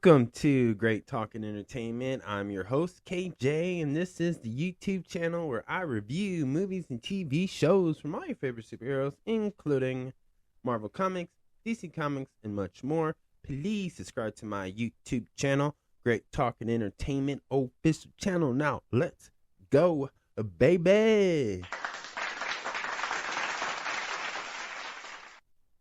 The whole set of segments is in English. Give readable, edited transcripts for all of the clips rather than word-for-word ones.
Welcome to Great Talking Entertainment. I'm your host, KJ, and this is the YouTube channel where I review movies and TV shows from all your favorite superheroes, including Marvel Comics, DC Comics, and much more. Please subscribe to my YouTube channel, Great Talking Entertainment official channel. Now, let's go, baby.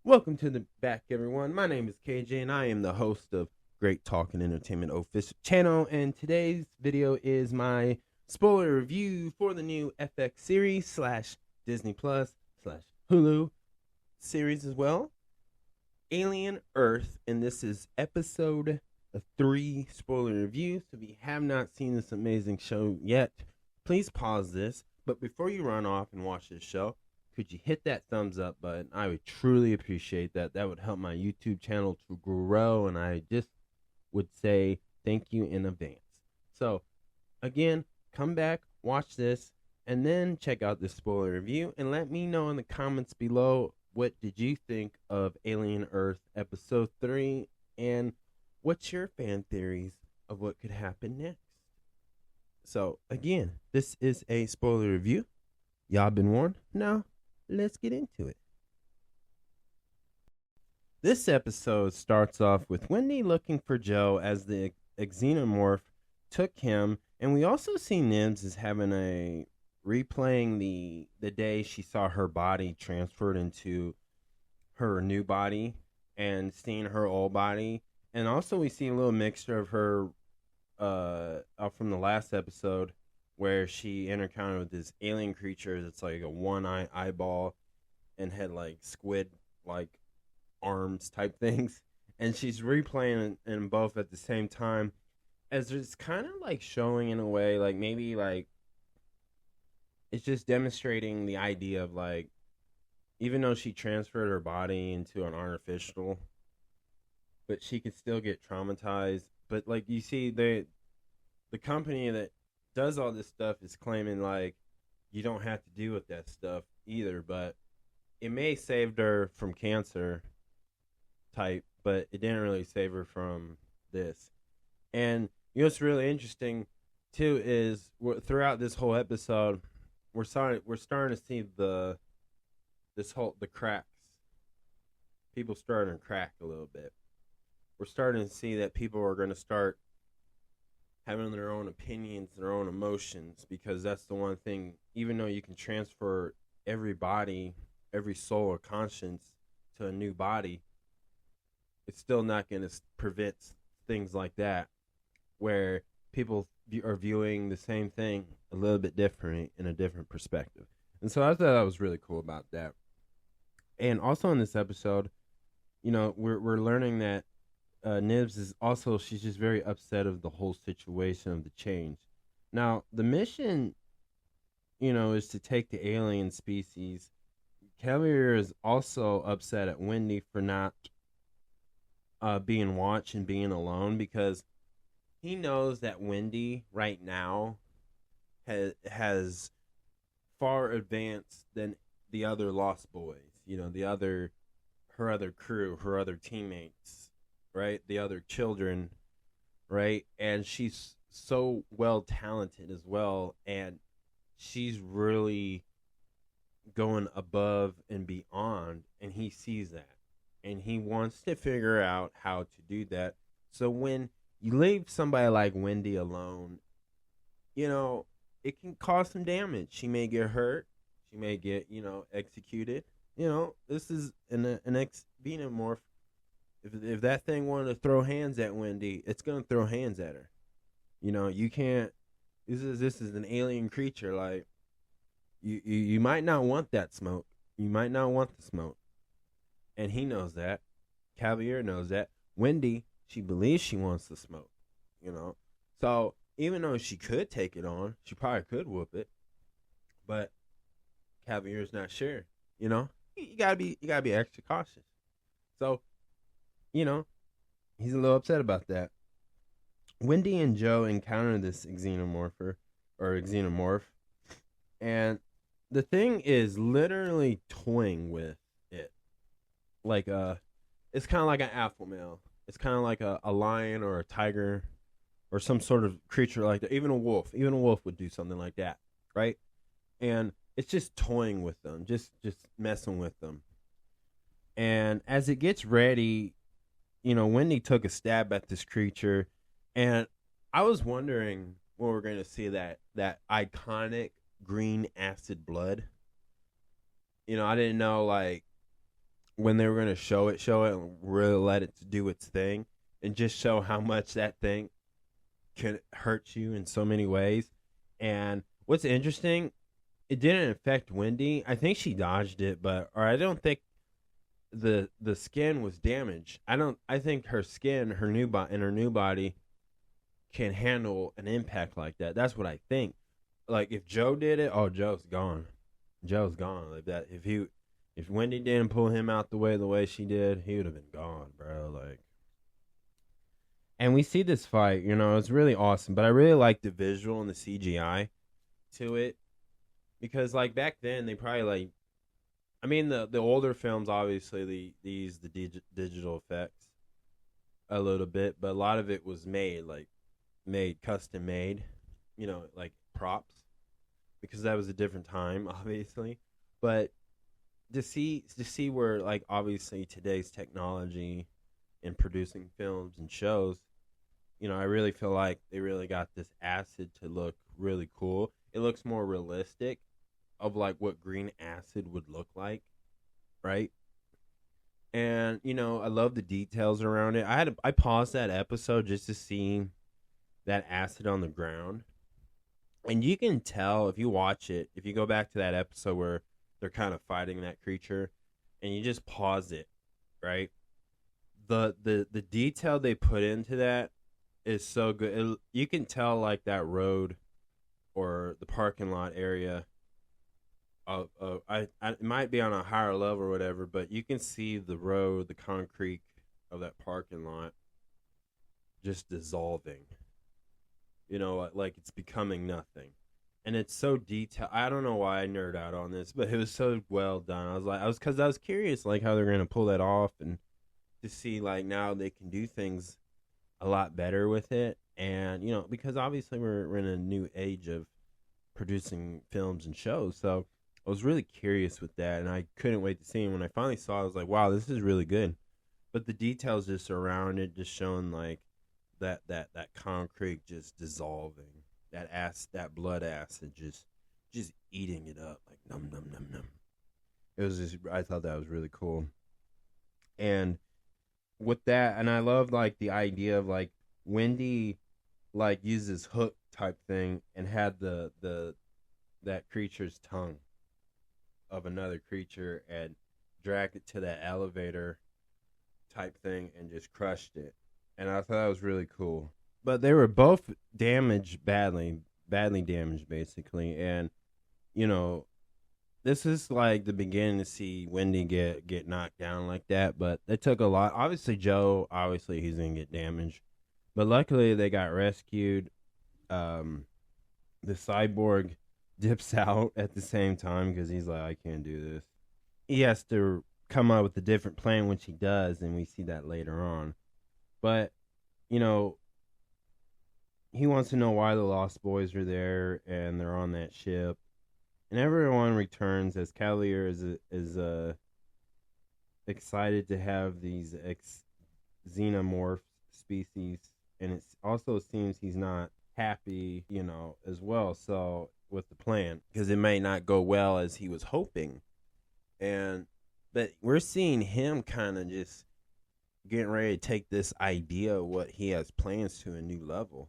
Welcome to the back, everyone. My name is KJ, and I am the host of Great Talking Entertainment official channel, and today's video is my spoiler review for the new FX series slash Disney Plus slash Hulu series as well, Alien Earth, and this is episode 3 spoiler review. So if you have not seen this amazing show yet, please pause this, but before you run off and watch this show, could you hit that thumbs up button? I would truly appreciate that. That would help my YouTube channel to grow, and I just would say thank you in advance. So, again, come back, watch this, and then check out the spoiler review, and let me know in the comments below what did you think of Alien Earth Episode 3, and what's your fan theories of what could happen next. So, again, this is a spoiler review. Y'all been warned. Now, let's get into it. This episode starts off with Wendy looking for Joe as the xenomorph took him, and we also see Nibs as having a replaying the day she saw her body transferred into her new body and seeing her old body, and also we see a little mixture of her from the last episode where she encountered with this alien creature that's like a one-eye eyeball and had like squid like arms type things, and she's replaying in both at the same time, as it's kind of like showing in a way like maybe like it's just demonstrating the idea of like, even though she transferred her body into an artificial, but she could still get traumatized. But like you see the company that does all this stuff is claiming like you don't have to deal with that stuff either, but it may saved her from cancer type, but it didn't really save her from this. And you know what's really interesting too is throughout this whole episode we're starting to see the cracks. People starting to crack a little bit. We're starting to see that people are going to start having their own opinions, their own emotions, because that's the one thing, even though you can transfer every body, every soul or conscience to a new body, it's still not going to prevent things like that, where people are viewing the same thing a little bit different in a different perspective. And so I thought that was really cool about that. And also in this episode, you know, we're learning that Nibs is also, she's just very upset of the whole situation of the change. Now, the mission, you know, is to take the alien species. Cavalier is also upset at Wendy for not being watched and being alone, because he knows that Wendy right now has far advanced than the other Lost Boys, you know, her other crew, her other teammates, right? The other children, right? And she's so well talented as well, and she's really going above and beyond, and he sees that, and he wants to figure out how to do that. So when you leave somebody like Wendy alone, you know, it can cause some damage. She may get hurt. She may get, you know, executed. You know, this is an ex-xenomorph. If that thing wanted to throw hands at Wendy, it's going to throw hands at her. You know, you can't. This is an alien creature. Like, you might not want that smoke. You might not want the smoke. And he knows that. Cavalier knows that. Wendy, she believes she wants the smoke. You know, so even though she could take it on, she probably could whoop it. But Cavalier's not sure. You know, you gotta be extra cautious. So, you know, he's a little upset about that. Wendy and Joe encounter this xenomorph, and the thing is literally toying with it, like it's kind of like an alpha male. It's kind of like a lion or a tiger or some sort of creature like that. Even a wolf. Even a wolf would do something like that, right? And it's just toying with them, just messing with them. And as it gets ready, Wendy took a stab at this creature, and I was wondering when we're going to see that iconic green acid blood. I didn't know like when they were going to show it, and really let it do its thing, and just show how much that thing can hurt you in so many ways. And what's interesting, it didn't affect Wendy. I think she dodged it, or I don't think the skin was damaged. I think her skin, her new body can handle an impact like that. That's what I think. Like if Joe did it, oh, Joe's gone. Joe's gone. Like that, if Wendy didn't pull him out the way she did, he would have been gone, bro. Like, and we see this fight, it's really awesome. But I really like the visual and the CGI to it, because like back then they probably like, I mean the older films obviously the digital effects a little bit, but a lot of it was made custom made, like props, because that was a different time, obviously. But to see where like obviously today's technology in producing films and shows, I really feel like they really got this acid to look really cool. It looks more realistic of like what green acid would look like, right? And I love the details around it. I paused that episode just to see that acid on the ground. And you can tell if you watch it, if you go back to that episode where they're kind of fighting that creature and you just pause it, right? The detail they put into that is so good. You can tell like that road or the parking lot area it might be on a higher level or whatever, but you can see the road, the concrete of that parking lot just dissolving. Like it's becoming nothing. And it's so detailed. I don't know why I nerd out on this, but it was so well done. Because I was curious, like how they're gonna pull that off, and to see like now they can do things a lot better with it. And because obviously we're in a new age of producing films and shows, so I was really curious with that, and I couldn't wait to see it. When I finally saw it, I was like, wow, this is really good. But the details just around it, just showing like that concrete just dissolving, that blood acid just eating it up, like num num num num. It was just, I thought that was really cool. And with that, and I love like the idea of like Wendy like uses hook type thing and had that creature's tongue of another creature and dragged it to that elevator type thing and just crushed it. And I thought that was really cool. But they were both damaged badly damaged basically. And this is like the beginning to see Wendy get knocked down like that. But it took a lot. Obviously Joe, he's gonna get damaged, but luckily they got rescued. The cyborg dips out at the same time because he's like, I can't do this. He has to come up with a different plan, which he does, and we see that later on. But he wants to know why the Lost Boys are there and they're on that ship, and everyone returns as Cavalier is excited to have these xenomorph species, and it also seems he's not happy, as well. So with the plan, because it may not go well as he was hoping, but we're seeing him kind of just getting ready to take this idea of what he has plans to a new level.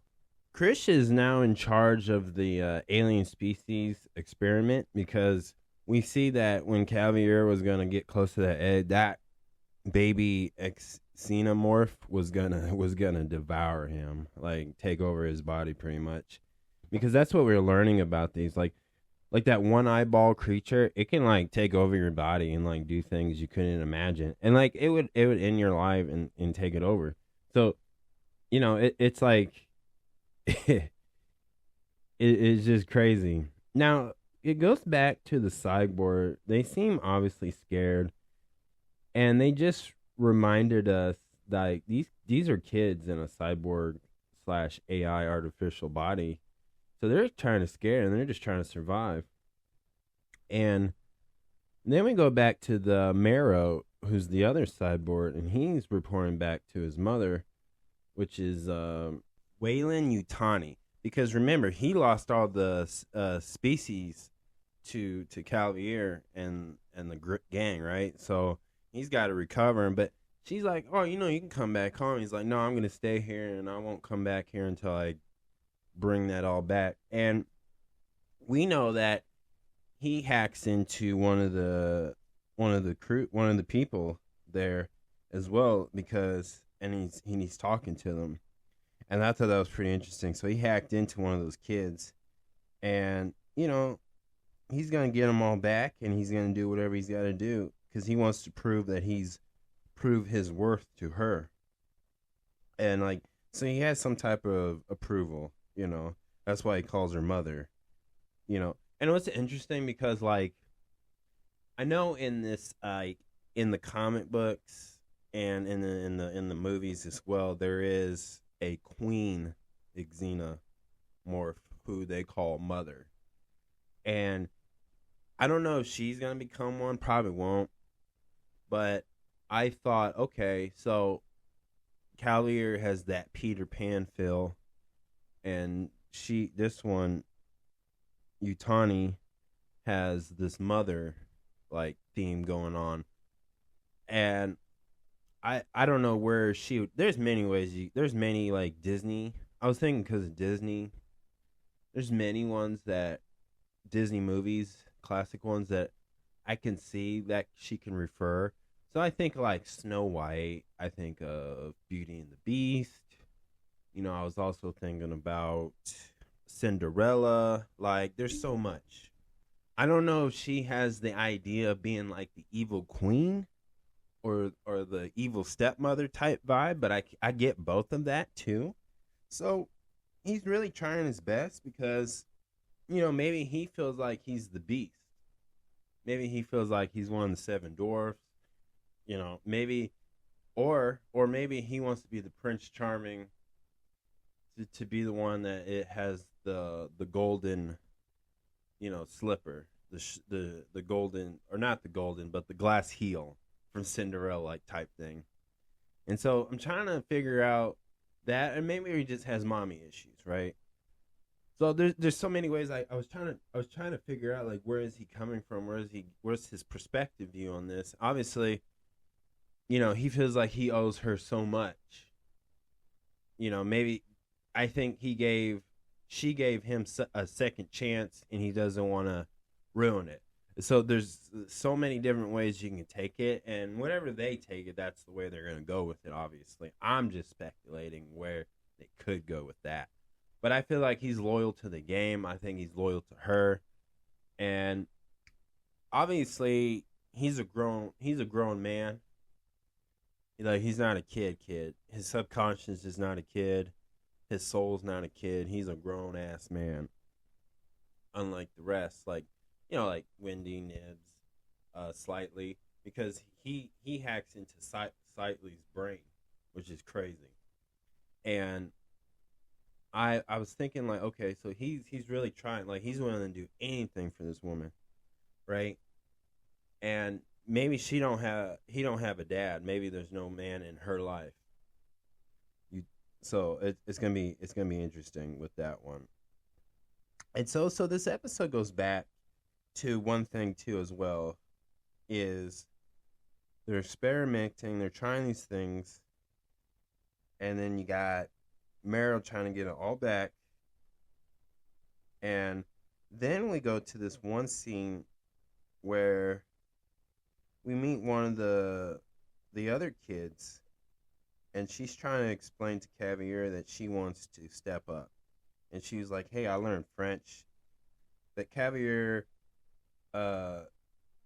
Krish is now in charge of the alien species experiment, because we see that when Cavalier was gonna get close to that egg, that baby xenomorph was gonna devour him, like take over his body pretty much, because that's what we're learning about these, like that one eyeball creature. It can like take over your body and like do things you couldn't imagine, and like it would end your life and take it over. So it's like it's just crazy. Now it goes back to the cyborg. They seem obviously scared, and they just reminded us like these are kids in a cyborg slash AI artificial body. So they're trying to scare and they're just trying to survive. And then we go back to the Marrow, who's the other cyborg, and he's reporting back to his mother, which is Wayland Yutani. Because remember, he lost all the species to Calvier and the gang, right? So he's got to recover. But she's like, "Oh, you can come back home." He's like, "No, I'm gonna stay here, and I won't come back here until I bring that all back." And we know that he hacks into one of the people there as well, because he's talking to them, and I thought that was pretty interesting. So he hacked into one of those kids, and he's gonna get them all back, and he's gonna do whatever he's got to do because he wants to prove his worth to her, and like so he has some type of approval. That's why he calls her mother. And what's interesting because like I know in this in the comic books and in the movies as well, there is a queen xenomorph who they call mother. And I don't know if she's gonna become one, probably won't. But I thought, okay, so Callier has that Peter Pan feel, and this one, Utani, has this mother like theme going on, and I don't know where there's many ways there's many like Disney. I was thinking because of Disney, there's many ones that Disney movies, classic ones that I can see that she can refer. So I think like Snow White. I think of Beauty and the Beast. I was also thinking about Cinderella. Like, there's so much. I don't know if she has the idea of being like the evil queen or the evil stepmother type vibe, but I get both of that too. So he's really trying his best because maybe he feels like he's the beast. Maybe he feels like he's one of the seven dwarfs. Maybe or maybe he wants to be the Prince Charming, to be the one that it has the golden slipper, the golden, or not the golden, but the glass heel from Cinderella like type thing. And so I'm trying to figure out that, and maybe he just has mommy issues, right? So there's so many ways. I was trying to figure out like where is he coming from? Where's his perspective view on this? Obviously, he feels like he owes her so much. Maybe I think she gave him a second chance, and he doesn't want to ruin it. So there's so many different ways you can take it, and whatever they take it, that's the way they're going to go with it. Obviously, I'm just speculating where they could go with that. But I feel like he's loyal to the game. I think he's loyal to her, and obviously he's a grown man. Like, he's not a kid. His subconscious is not a kid. His soul's not a kid. He's a grown ass man. Unlike the rest, like Wendy, Nibs, Slightly, because he hacks into Slightly's brain, which is crazy. And I was thinking like, okay, so he's really trying, like he's willing to do anything for this woman, right? And maybe he don't have a dad. Maybe there's no man in her life. So it's gonna be interesting with that one. And so this episode goes back to one thing too as well, is they're experimenting, they're trying these things, and then you got Meryl trying to get it all back, and then we go to this one scene where we meet one of the other kids, and she's trying to explain to Cavier that she wants to step up. And she was like, hey, I learned French. But Cavier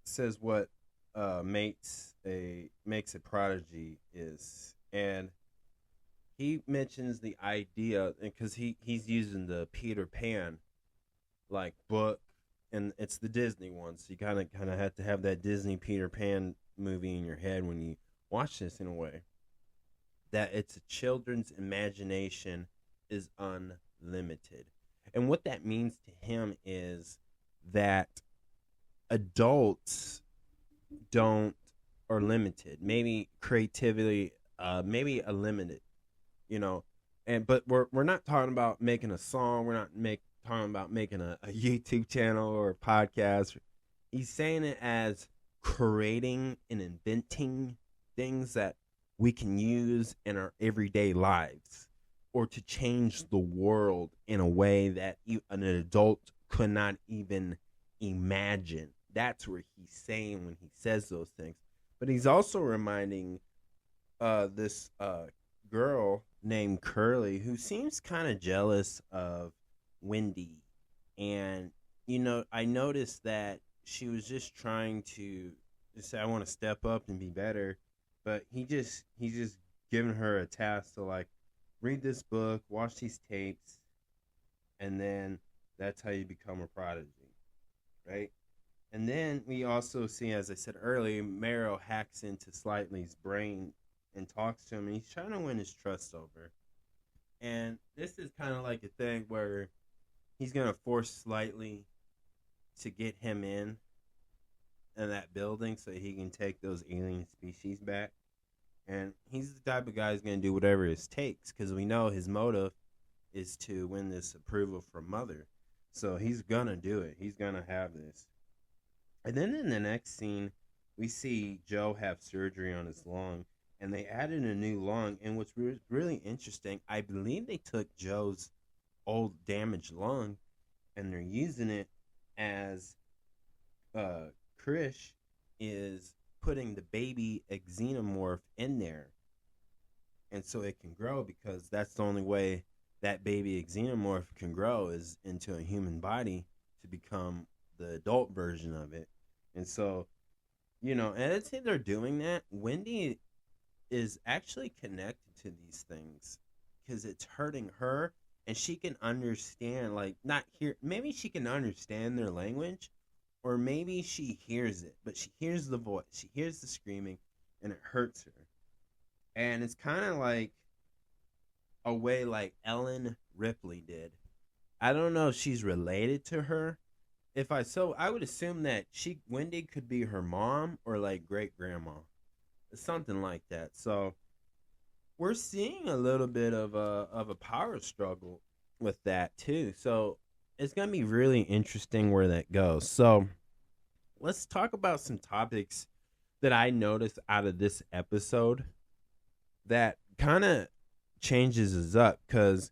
says what makes a prodigy is. And he mentions the idea, because he's using the Peter Pan like book, and it's the Disney one, so you kind of have to have that Disney Peter Pan movie in your head when you watch this in a way. that it's a children's imagination is unlimited. And what that means to him is that adults don't are limited. Maybe creativity, maybe a limited, you know. And but we're not talking about making a song. We're not talking about making a YouTube channel or a podcast. He's saying it as creating and inventing things that we can use in our everyday lives, or to change the world in a way that an adult could not even imagine. That's what he's saying when he says those things. But he's also reminding this girl named Curly, who seems kind of jealous of Wendy. And, I noticed that she was just trying to say, I want to step up and be better. But he's just giving her a task to, like, read this book, watch these tapes, and then that's how you become a prodigy, right? And then we also see, as I said earlier, Marrow hacks into Slightly's brain and talks to him, and he's trying to win his trust over. And this is kind of like a thing where he's going to force Slightly to get him in that building so he can take those alien species back. And he's the type of guy who's going to do whatever it takes, because we know his motive is to win this approval from Mother. So he's going to do it. He's going to have this. And then in the next scene, we see Joe have surgery on his lung, and they added a new lung. And what's really interesting, I believe they took Joe's old damaged lung, and they're using it as Krish is putting the baby xenomorph in there, and so it can grow, because that's the only way that baby xenomorph can grow is into a human body to become the adult version of it. And so, and I'd say they're doing that. Wendy is actually connected to these things because it's hurting her, and she can understand, like, not hear, maybe she can understand their language, or maybe she hears it, but she hears the voice, she hears the screaming, and it hurts her. And it's kind of like a way like Ellen Ripley did. I don't know if she's related to her. I would assume that Wendy could be her mom or like great grandma, something like that. So we're seeing a little bit of a power struggle with that too. So it's gonna be really interesting where that goes. So let's talk about some topics that I noticed out of this episode that kind of changes us up, because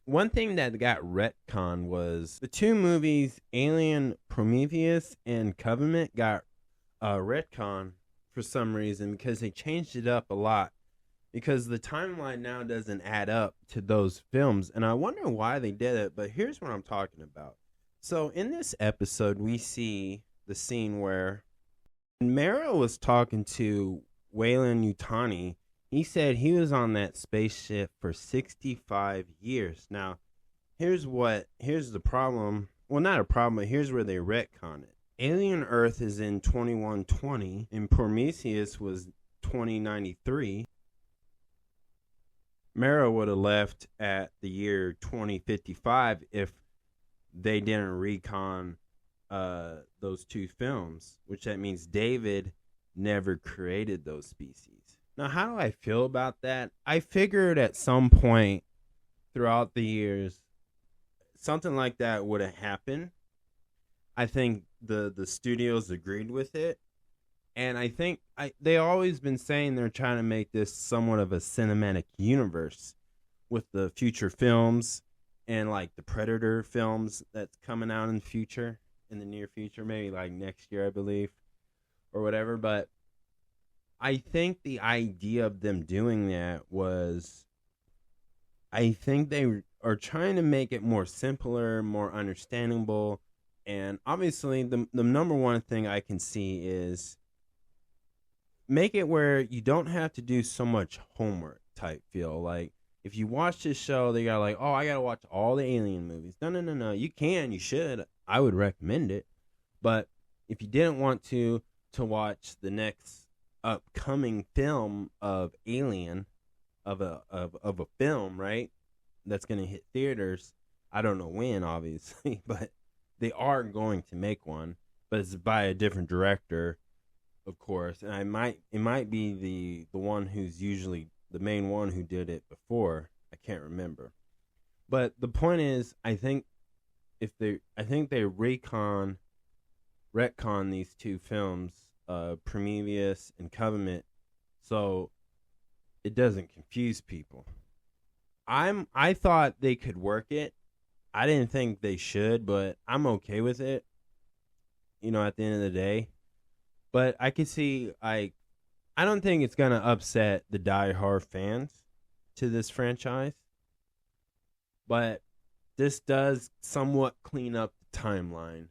one thing that got retconned was the two movies, Alien Prometheus and Covenant, got retconned for some reason, because they changed it up a lot, because the timeline now doesn't add up to those films, and I wonder why they did it. But here's what I'm talking about. So in this episode, we see the scene where Marrow was talking to Weyland-Yutani. He said he was on that spaceship for 65 years. Now, here's the problem. Well, not a problem, but here's where they retcon it. Alien Earth is in 2120, and Prometheus was 2093. Marrow would have left at the year 2055 if they didn't recon those two films, which that means David never created those species. Now, how do I feel about that? I figured at some point throughout the years, something like that would have happened. I think the studios agreed with it. And I think they always been saying they're trying to make this somewhat of a cinematic universe with the future films and like the Predator films that's coming out in the near future, maybe like next year, I believe, or whatever. But I think the idea of them doing that was, I think they are trying to make it more simpler, more understandable. And obviously the number one thing I can see is make it where you don't have to do so much homework type feel. Like, if you watch this show, they got like, oh, I got to watch all the Alien movies. No. You should. I would recommend it. But if you didn't want to watch the next upcoming film of Alien, of a film, right? That's going to hit theaters. I don't know when, obviously, but they are going to make one, but it's by a different director, of course. And it might be the one who's usually the main one who did it before. I can't remember. But the point is, I think they retcon these two films, Prometheus and Covenant, so it doesn't confuse people. I thought they could work it. I didn't think they should, but I'm okay with it. At the end of the day, but I could see, like, I don't think it's gonna upset the die-hard fans to this franchise, but this does somewhat clean up the timeline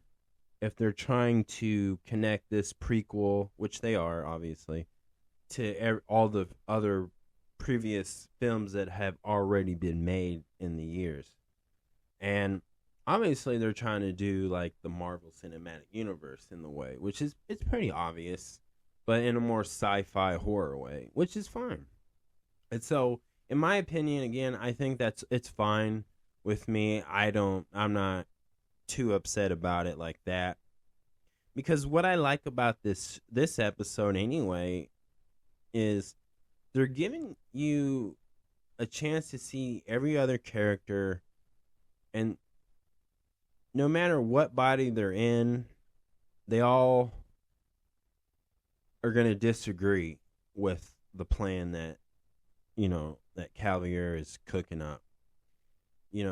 if they're trying to connect this prequel, which they are obviously, to all the other previous films that have already been made in the years. And obviously they're trying to do like the Marvel Cinematic Universe in the way, which is it's pretty obvious, but in a more sci-fi horror way, which is fine. And so, in my opinion, again, I think it's fine with me. I'm not too upset about it like that. Because what I like about this episode anyway is they're giving you a chance to see every other character, and no matter what body they're in, they all are going to disagree with the plan that Cavalier is cooking up. You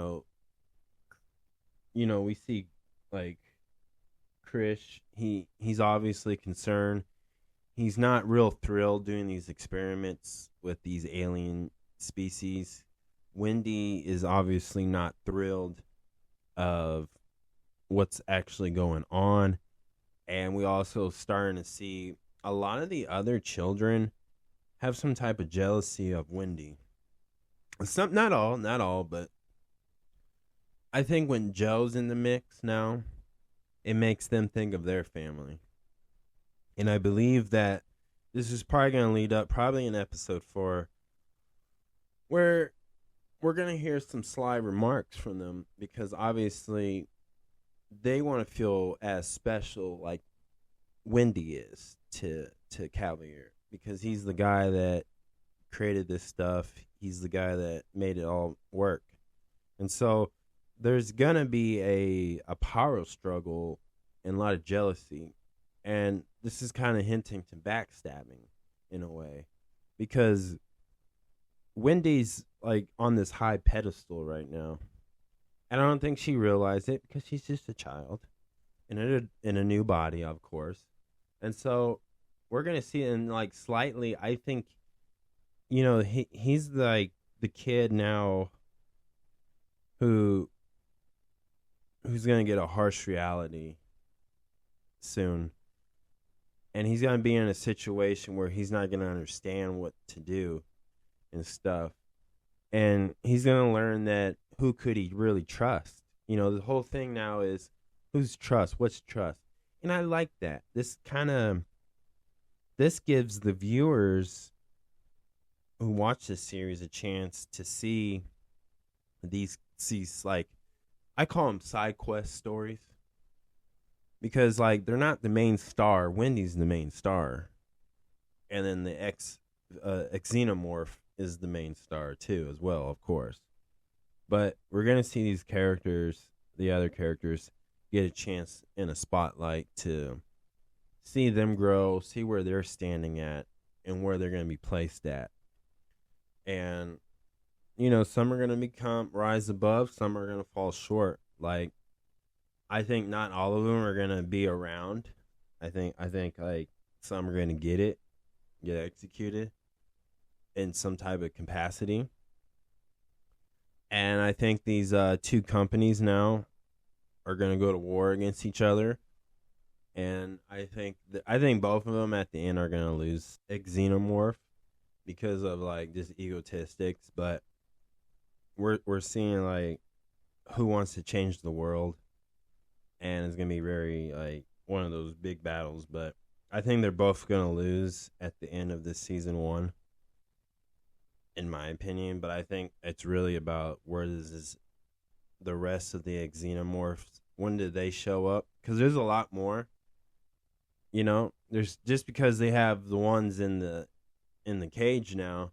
know, we see like Krish, he's obviously concerned. He's not real thrilled doing these experiments with these alien species. Wendy is obviously not thrilled of what's actually going on. And we also starting to see a lot of the other children have some type of jealousy of Wendy. Not all, but I think when Joe's in the mix now, it makes them think of their family. And I believe that this is probably going to lead up, probably in episode 4, where we're going to hear some sly remarks from them, because obviously they want to feel as special like Wendy is to Cavalier, because he's the guy that created this stuff. He's the guy that made it all work. And so there's going to be a power struggle and a lot of jealousy. And this is kind of hinting to backstabbing in a way, because Wendy's like on this high pedestal right now. And I don't think she realized it, because she's just a child in a new body, of course. And so we're going to see it in like slightly, I think, he's like the kid now who's going to get a harsh reality soon. And he's going to be in a situation where he's not going to understand what to do and stuff. And he's going to learn that who could he really trust? The whole thing now is who's trust? What's trust? And I like that. This gives the viewers who watch this series a chance to see these like, I call them side quest stories, because like they're not the main star. Wendy's the main star, and then the xenomorph is the main star too, as well, of course. But we're gonna see these characters, the other characters, get a chance in a spotlight to see them grow, see where they're standing at, and where they're gonna be placed at. And some are gonna rise above, some are gonna fall short. Like, I think not all of them are gonna be around. I think like some are gonna get executed in some type of capacity. And I think these two companies now are gonna go to war against each other. And I think both of them at the end are gonna lose Xenomorph because of like just egotistics. But we're seeing like who wants to change the world, and it's gonna be very like one of those big battles. But I think they're both gonna lose at the end of this season 1. in my opinion. But I think it's really about where is the rest of the xenomorphs. When did they show up? Because there's a lot more. There's just because they have the ones in the cage now,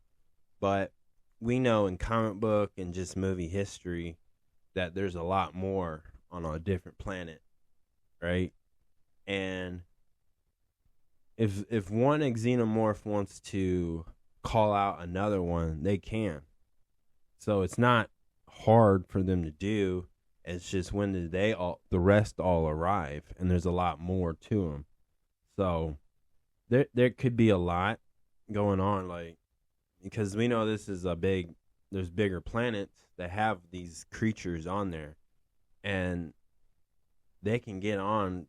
but we know in comic book and just movie history that there's a lot more on a different planet, right? And if one xenomorph wants to call out another one, they can. So it's not hard for them to do. It's just when did the rest all arrive, and there's a lot more to them. So there could be a lot going on, like, because we know this is there's bigger planets that have these creatures on there, and they can get on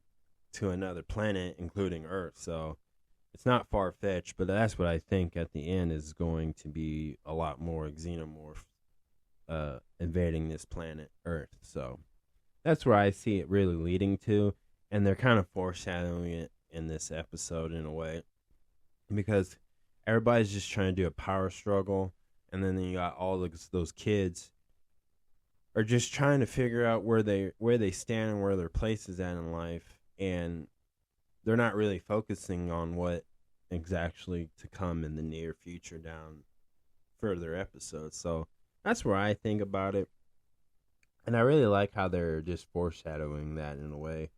to another planet, including Earth. So it's not far fetched, but that's what I think at the end is going to be a lot more xenomorphs invading this planet Earth. So that's where I see it really leading to, and they're kind of foreshadowing it in this episode in a way, because everybody's just trying to do a power struggle, and then you got all those kids are just trying to figure out where they stand and where their place is at in life, and they're not really focusing on what exactly to come in the near future down further episodes. So that's where I think about it, and I really like how they're just foreshadowing that in a way,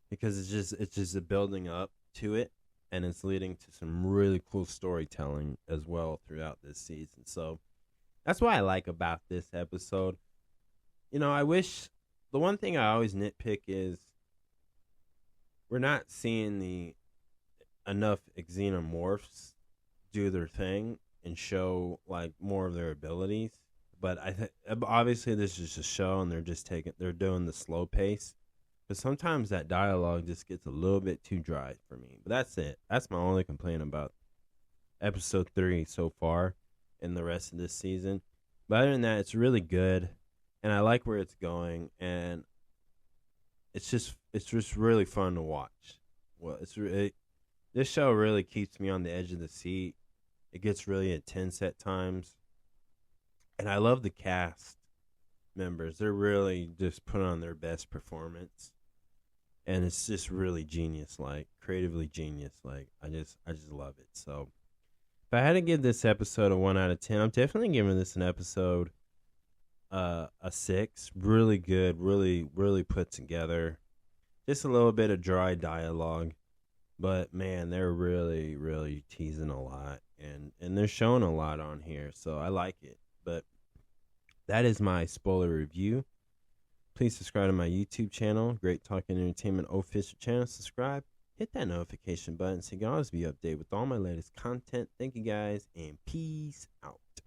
because it's just a building up to it, and it's leading to some really cool storytelling as well throughout this season. So that's what I like about this episode. I wish, the one thing I always nitpick is we're not seeing the enough xenomorphs do their thing and show like more of their abilities. But obviously this is a show, and they're doing the slow pace. But sometimes that dialogue just gets a little bit too dry for me. But that's it. That's my only complaint about episode 3 so far and the rest of this season. But other than that, it's really good, and I like where it's going, and it's just really fun to watch. Well, this show really keeps me on the edge of the seat. It gets really intense at times, and I love the cast members. They're really just putting on their best performance, and it's just really genius, like creatively genius. Like I just love it. So if I had to give this episode a 1 out of 10, I'm definitely giving this an episode a 6. Really good, really put together. Just a little bit of dry dialogue, but man, they're really teasing a lot, and they're showing a lot on here, so I like it. But that is my spoiler review. Please subscribe to my YouTube channel, Great Talking Entertainment official channel. Subscribe, hit that notification button so you can always be updated with all my latest content. Thank you guys, and peace out.